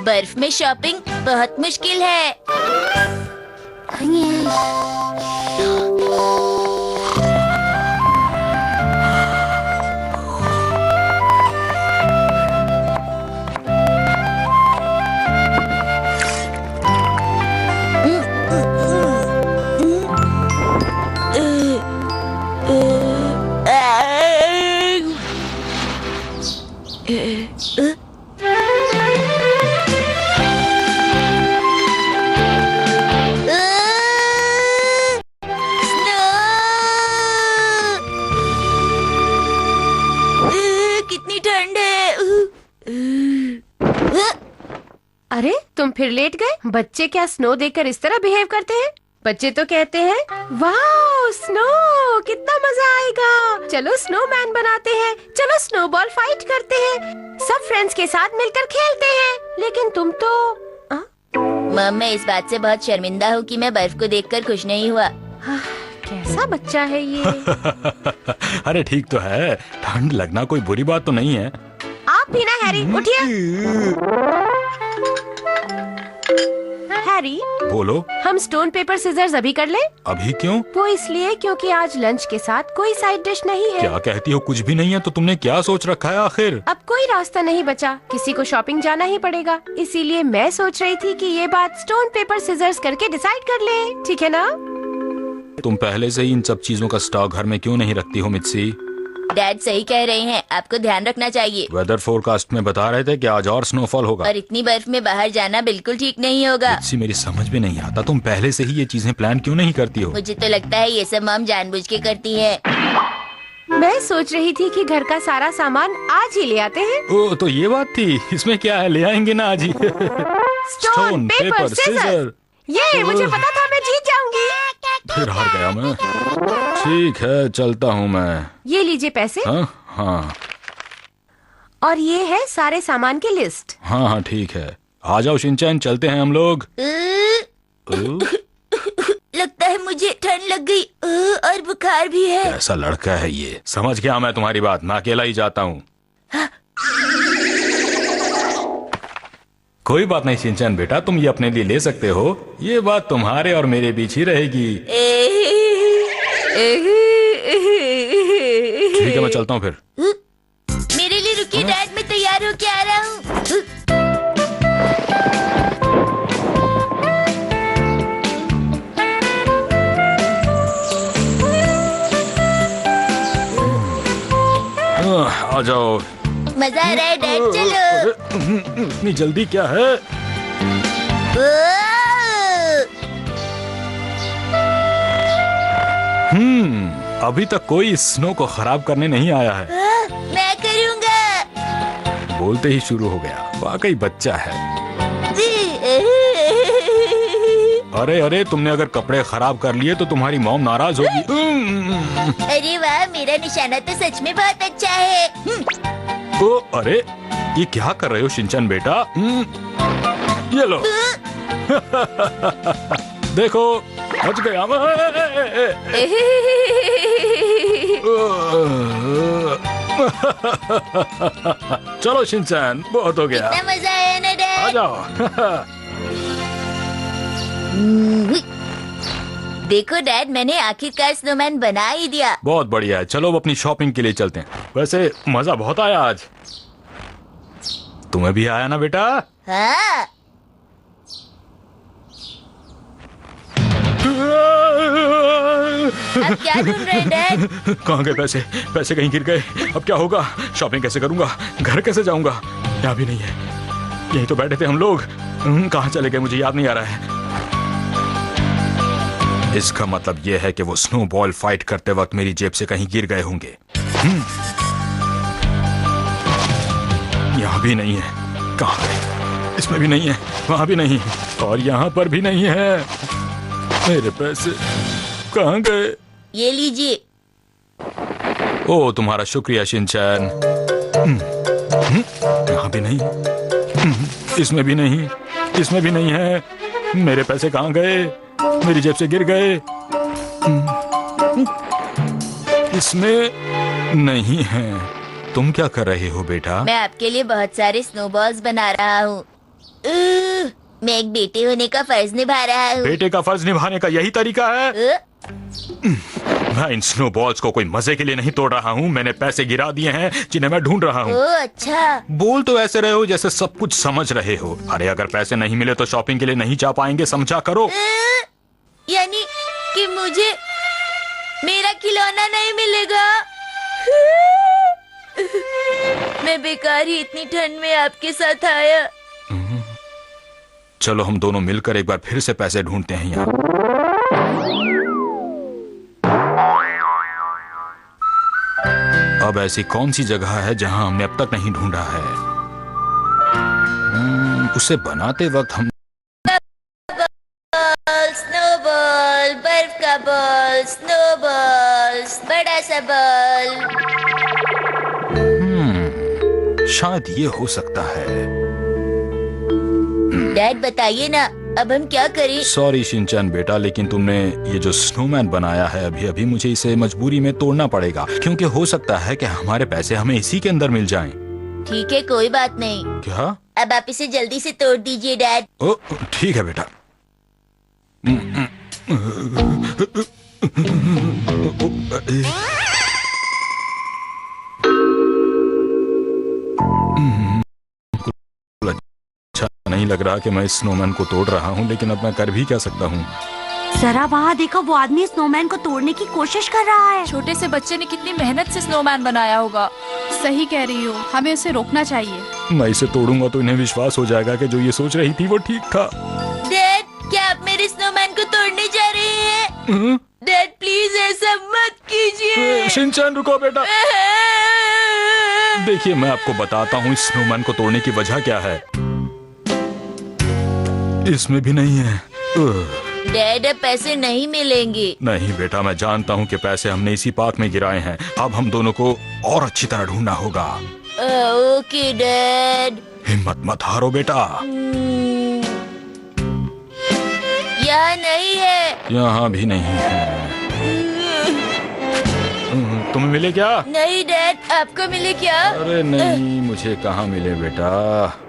बर्फ में शॉपिंग बहुत मुश्किल है। कितनी ठंड है। अरे तुम फिर लेट गए। बच्चे क्या स्नो देखकर इस तरह बिहेव करते हैं? बच्चे तो कहते हैं वाह स्नो कितना मजा आएगा, चलो स्नोमैन बनाते हैं, चलो स्नोबॉल फाइट करते हैं, सब फ्रेंड्स के साथ मिलकर खेलते हैं। लेकिन तुम तो मम, मैं इस बात से बहुत शर्मिंदा हूँ कि मैं बर्फ को देखकर खुश नहीं हुआ। कैसा बच्चा है ये। अरे ठीक तो है, ठंड लगना कोई बुरी बात तो नहीं है। आप भी ना हैरी, उठिए। हैरी बोलो। हम स्टोन पेपर सीजर्स अभी कर लें? अभी क्यों? वो इसलिए क्योंकि आज लंच के साथ कोई साइड डिश नहीं है। क्या कहती हो, कुछ भी नहीं है? तो तुमने क्या सोच रखा है आखिर? अब कोई रास्ता नहीं बचा, किसी को शॉपिंग जाना ही पड़ेगा। इसीलिए मैं सोच रही थी कि ये बात स्टोन पेपर सीजर्स करके डिसाइड कर ले, ठीक है ना? तुम पहले से ही इन सब चीजों का स्टॉक घर में क्यों नहीं रखती हो मित्सी? डैड सही कह रहे हैं, आपको ध्यान रखना चाहिए। वेदर फोरकास्ट में बता रहे थे कि आज और स्नोफॉल होगा। और इतनी बर्फ में बाहर जाना बिल्कुल ठीक नहीं होगा। मित्सी मेरी समझ में नहीं आता, तुम पहले से ही ये चीजें प्लान क्यों नहीं करती हो? मुझे तो लगता है ये सब मम जानबूझ के करती है। मैं सोच रही थी कि घर का सारा सामान आज ही ले आते हैं। ओ तो ये बात थी, इसमें क्या है, ले आएंगे ना आज ही। Stone paper scissor. ये मुझे पता था मैं जीत जाऊंगी। फिर हार गया मैं। ठीक है चलता हूँ मैं। ये लीजिए पैसे। हाँ और ये है सारे सामान की लिस्ट। हाँ ठीक है, आ जाओ शिनचैन, चलते हैं हम लोग। लगता है मुझे ठंड लग गई और बुखार भी है। कैसा लड़का है ये, समझ गया मैं तुम्हारी बात, मैं अकेला ही जाता हूँ। कोई बात नहीं शिनचैन बेटा, तुम ये अपने लिए ले सकते हो, ये बात तुम्हारे और मेरे बीच ही रहेगी। ठीक है मैं चलता हूँ फिर। मेरे लिए रुकिए डैड, मैं तैयार होके आ रहा हूँ। आ जाओ। मजा आ रहा है डैड, चलो। इतनी जल्दी क्या है? अभी तक कोई स्नो को खराब करने नहीं आया है। मैं करूँगा। बोलते ही शुरू हो गया, वाकई बच्चा है। अरे अरे, तुमने अगर कपड़े खराब कर लिए तो तुम्हारी मॉम नाराज होगी। अरे वाह, मेरा निशाना तो सच में बहुत अच्छा है। ओ अरे, ये क्या कर रहे हो शिनचैन बेटा? ये लो। देखो बच गया मैं। चलो शिनचैन, बहुत हो गया। कितना मजा आया ना डैड। आ जाओ। देखो डैड, मैंने आखिरकार स्नोमैन बना ही दिया। बहुत बढ़िया है, चलो अब अपनी शॉपिंग के लिए चलते हैं। वैसे मजा बहुत आया आज। तुम्हें भी आया ना बेटा? हाँ। अब क्या ढूंढ रहे हैं डैड? कहाँ गए पैसे? पैसे कहीं गिर गए। अब क्या होगा? शॉपिंग कैसे करूंगा? घर कैसे जाऊंगा? यहाँ भी नहीं है। यहीं तो बैठे थे हम लोग। कहाँ चले गए मुझे याद नहीं आ रहा है। इसका मतलब यह है कि वो स्नोबॉल फाइट करते वक्त मेरी जेब से कहीं गिर गए होंगे। यहाँ भी नहीं है। कहाँ गए? इसमें भी नहीं है, वहां भी नहीं, और यहाँ पर भी नहीं है। मेरे पैसे कहाँ गए? ये लीजिए। ओ तुम्हारा शुक्रिया शिनचैन। यहाँ भी नहीं, इसमें भी नहीं, इसमें भी नहीं है। मेरे पैसे कहाँ गए? मेरी जेब से गिर गए। इसमें नहीं है। तुम क्या कर रहे हो बेटा? मैं आपके लिए बहुत सारे स्नोबॉल्स बना रहा हूँ। मैं एक बेटे होने का फर्ज निभा रहा हूँ। बेटे का फर्ज निभाने का यही तरीका है? मैं इन स्नोबॉल्स को कोई मजे के लिए नहीं तोड़ रहा हूँ। मैंने पैसे गिरा दिए हैं जिन्हें मैं ढूंढ रहा हूँ। ओह अच्छा। बोल तो ऐसे रहे हो जैसे सब कुछ समझ रहे हो। अरे अगर पैसे नहीं मिले तो शॉपिंग के लिए नहीं जा पाएंगे, समझा करो। यानी कि मुझे मेरा खिलौना नहीं मिलेगा? मैं बेकार ही इतनी ठंड में आपके साथ आया। चलो हम दोनों मिलकर एक बार फिर से पैसे ढूंढते हैं यार। अब ऐसी कौन सी जगह है जहां हमने अब तक नहीं ढूंढा है? उसे बनाते वक्त हम स्नोबॉल, बर्फ का बॉल, स्नोबॉल, बड़ा सा बॉल। शायद ये हो सकता है। डैड बताइए ना, अब हम क्या करें? सॉरी शिनचैन बेटा, लेकिन तुमने ये जो स्नोमैन बनाया है अभी अभी मुझे इसे मजबूरी में तोड़ना पड़ेगा, क्योंकि हो सकता है कि हमारे पैसे हमें इसी के अंदर मिल जाएं। ठीक है, कोई बात नहीं। क्या? अब आप इसे जल्दी से तोड़ दीजिए डैड। ओ ठीक है बेटा। अच्छा नहीं लग रहा कि मैं इस स्नोमैन को तोड़ रहा हूँ, लेकिन अब मैं कर भी क्या सकता हूँ। जरा वहाँ देखो, वो आदमी स्नोमैन को तोड़ने की कोशिश कर रहा है। छोटे से बच्चे ने कितनी मेहनत से स्नोमैन बनाया होगा। सही कह रही हो, हमें उसे रोकना चाहिए। मैं इसे तोड़ूंगा तो इन्हें विश्वास हो जाएगा कि जो ये सोच रही थी वो ठीक था। डैड, क्या आप मेरे स्नोमैन को तोड़ने जा रहे हैं? डैड प्लीज ऐसा मत कीजिए। शिनचैन रुको बेटा। देखिए मैं आपको बताता हूँ इस स्नोमैन को तोड़ने की वजह क्या है। इसमें भी नहीं है। डैड अब पैसे नहीं मिलेंगे। नहीं बेटा, मैं जानता हूँ कि पैसे हमने इसी पार्क में गिराए हैं। अब हम दोनों को और अच्छी तरह ढूंढना होगा। Okay dad. हिम्मत मत हारो बेटा। यहाँ नहीं है। यहाँ भी नहीं है। तुम्हें मिले क्या? नहीं डैड, आपको मिले क्या? अरे नहीं, मुझे कहाँ मिले बेटा।